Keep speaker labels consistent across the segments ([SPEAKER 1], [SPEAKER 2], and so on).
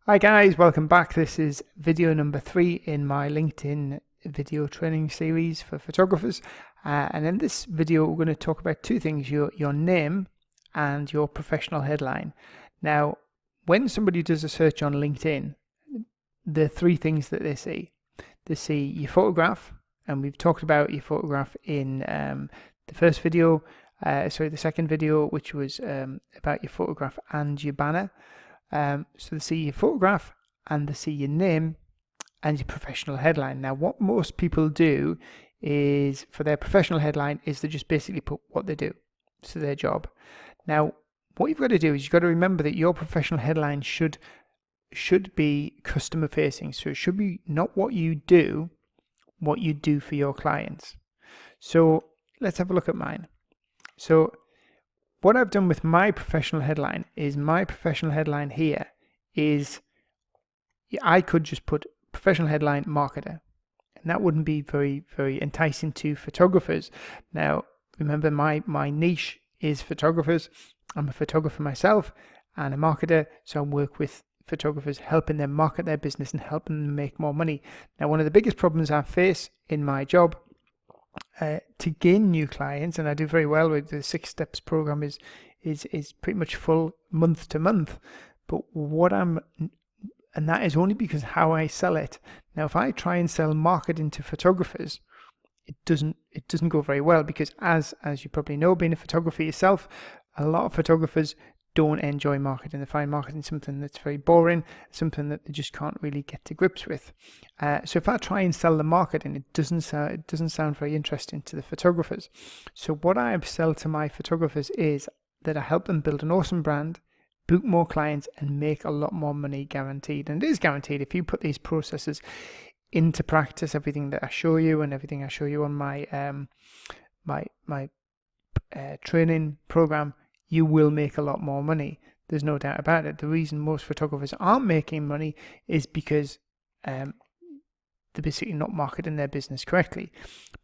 [SPEAKER 1] Hi guys, welcome back. This is video number 3 in my LinkedIn video training series for photographers. And in this video, we're going to talk about two things, your name and your professional headline. Now, when somebody does a search on LinkedIn, the three things that they see your photograph, and we've talked about your photograph in the second video, which was about your photograph and your banner. So they see your photograph and they see your name and your professional headline. Now, what most people do is for their professional headline is they just basically put what they do, so their job. Now, what you've got to do is you've got to remember that your professional headline should be customer facing. So it should be not what you do for your clients. So let's have a look at mine. So what I've done with my professional headline here is I could just put professional headline marketer, and that wouldn't be very, very enticing to photographers. Now, remember my niche is photographers. I'm a photographer myself and a marketer, so I work with photographers, helping them market their business and helping them make more money. Now, one of the biggest problems I face in my job to gain new clients, and I do very well with the 6 steps program is pretty much full month to month, and that is only because how I sell it. Now, if I try and sell marketing to photographers, it doesn't go very well, because as you probably know, being a photographer yourself, a lot of photographers don't enjoy marketing. They find marketing something that's very boring, something that they just can't really get to grips with. So if I try and sell the marketing, it doesn't sound very interesting to the photographers. So what I sell to my photographers is that I help them build an awesome brand, book more clients, and make a lot more money, guaranteed. And it is guaranteed if you put these processes into practice. Everything that I show you and everything I show you on my my training program, you will make a lot more money. There's no doubt about it. The reason most photographers aren't making money is because they're basically not marketing their business correctly.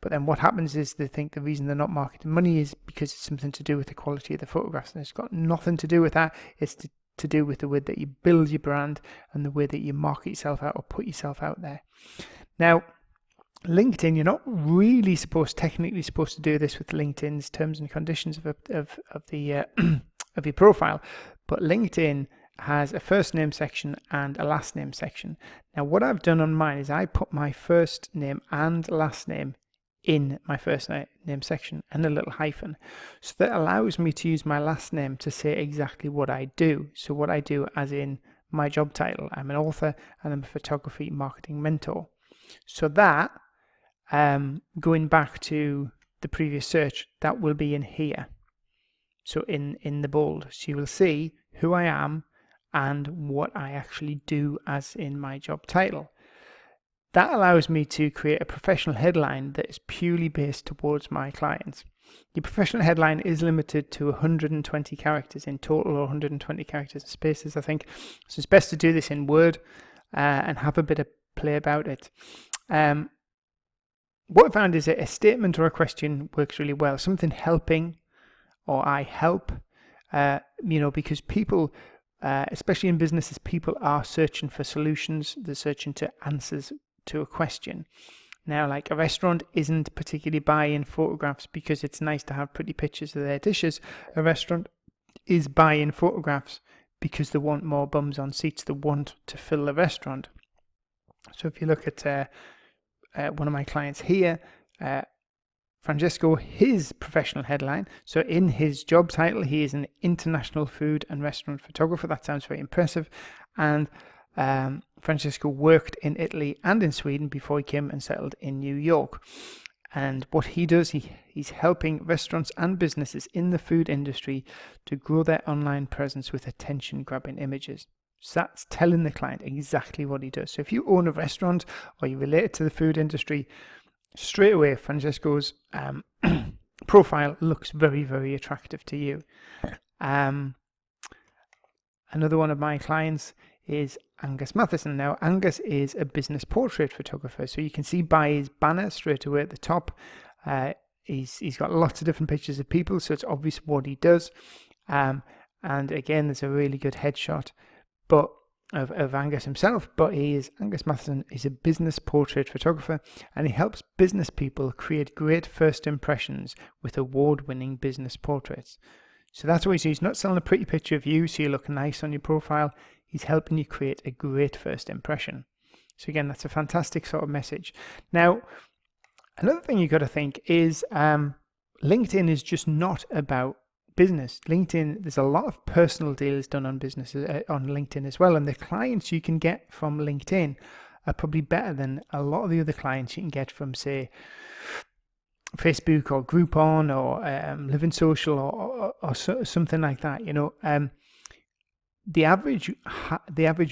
[SPEAKER 1] But then what happens is they think the reason they're not marketing money is because it's something to do with the quality of the photographs, and it's got nothing to do with that. It's to do with the way that you build your brand and the way that you market yourself out or put yourself out there. Now, LinkedIn, you're not really technically supposed to do this with LinkedIn's terms and conditions of the of your profile, but LinkedIn has a first name section and a last name section. Now, what I've done on mine is I put my first name and last name in my first name section and a little hyphen, so that allows me to use my last name to say exactly what I do. So what I do, as in my job title, I'm an author and I'm a photography marketing mentor. So that going back to the previous search, that will be in here, so in the bold, so you will see who I am and what I actually do as in my job title. That allows me to create a professional headline that is purely based towards my clients. Your professional headline is limited to 120 characters in total, or 120 characters in spaces, I think. So it's best to do this in Word and have a bit of play about it. What I found is that a statement or a question works really well. Something helping, or I help, because people, especially in businesses, people are searching for solutions. They're searching to answers to a question. Now, like a restaurant isn't particularly buying photographs because it's nice to have pretty pictures of their dishes. A restaurant is buying photographs because they want more bums on seats. They want to fill the restaurant. So if you look at one of my clients here, Francesco, his professional headline, so in his job title, he is an international food and restaurant photographer. That sounds very impressive. And Francesco worked in Italy and in Sweden before he came and settled in New York. And what he does, he's helping restaurants and businesses in the food industry to grow their online presence with attention-grabbing images. So that's telling the client exactly what he does. So if you own a restaurant or you relate to the food industry, straight away Francesco's profile looks very, very attractive to you. Another one of my clients is Angus Matheson. Now, Angus is a business portrait photographer, so you can see by his banner straight away at the top, he's got lots of different pictures of people, so it's obvious what he does. And again, there's a really good headshot. But of Angus himself, but Angus Matheson is a business portrait photographer, and he helps business people create great first impressions with award-winning business portraits. So that's what he's not selling a pretty picture of you so you look nice on your profile. He's helping you create a great first impression. So again, that's a fantastic sort of message. Now, another thing you've got to think is LinkedIn is just not about business. LinkedIn, there's a lot of personal deals done on businesses on LinkedIn as well, and the clients you can get from LinkedIn are probably better than a lot of the other clients you can get from, say, Facebook or Groupon or Living Social or something like that. The average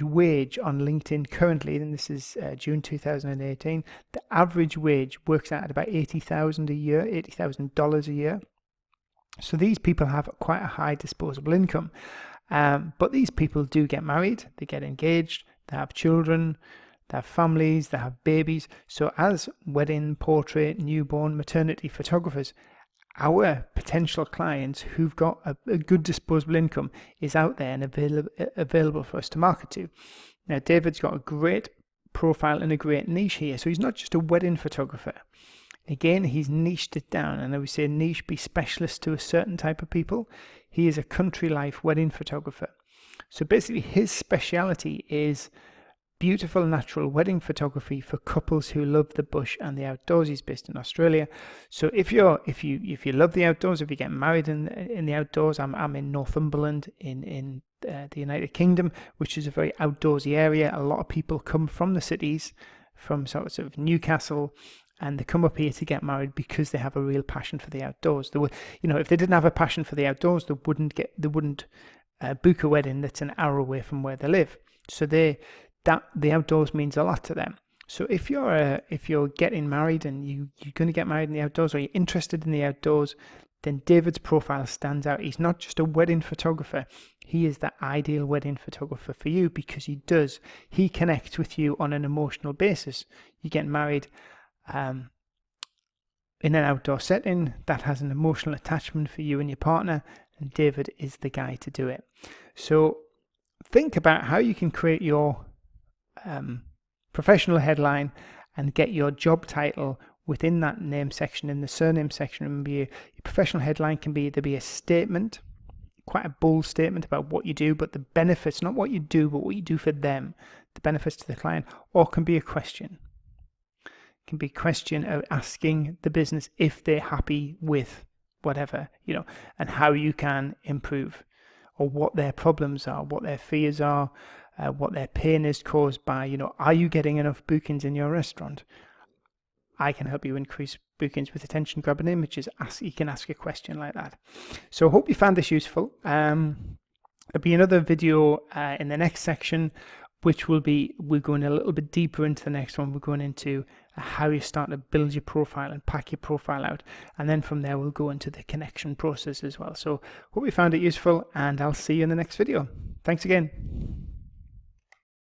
[SPEAKER 1] wage on LinkedIn currently, and this is June 2018, the average wage works out at about $80,000 a year. So these people have quite a high disposable income, but these people do get married, they get engaged, they have children, they have families, they have babies. So as wedding, portrait, newborn, maternity photographers, our potential clients who've got a good disposable income is out there and available for us to market to. Now, David's got a great profile and a great niche here. So he's not just a wedding photographer. Again, he's niched it down, and I would say niche, be specialist to a certain type of people. He is a country life wedding photographer. So basically his speciality is beautiful natural wedding photography for couples who love the bush and the outdoors. He's based in Australia. So if you love the outdoors, if you get married in the outdoors, I'm in Northumberland in the United Kingdom, which is a very outdoorsy area. A lot of people come from the cities, from sort of Newcastle, and they come up here to get married because they have a real passion for the outdoors. They would, if they didn't have a passion for the outdoors, they wouldn't book a wedding that's an hour away from where they live. So the outdoors means a lot to them. So if you're getting married and you're going to get married in the outdoors, or you're interested in the outdoors, then David's profile stands out. He's not just a wedding photographer. He is the ideal wedding photographer for you because he connects with you on an emotional basis. You get married in an outdoor setting that has an emotional attachment for you and your partner, and David is the guy to do it. So think about how you can create your professional headline and get your job title within that name section, in the surname section. Remember, your professional headline can be either be a statement, quite a bold statement about what you do, but the benefits, not what you do, but what you do for them, the benefits to the client, or can be a question. It can be a question of asking the business if they're happy with whatever, and how you can improve, or what their problems are, what their fears are, what their pain is caused by, are you getting enough bookings in your restaurant? I can help you increase bookings with attention grabbing images. You can ask a question like that. So I hope you found this useful. There'll be another video in the next section, which we're going a little bit deeper into the next one. We're going into how you start to build your profile and pack your profile out. And then from there, we'll go into the connection process as well. So hope you found it useful, and I'll see you in the next video. Thanks again.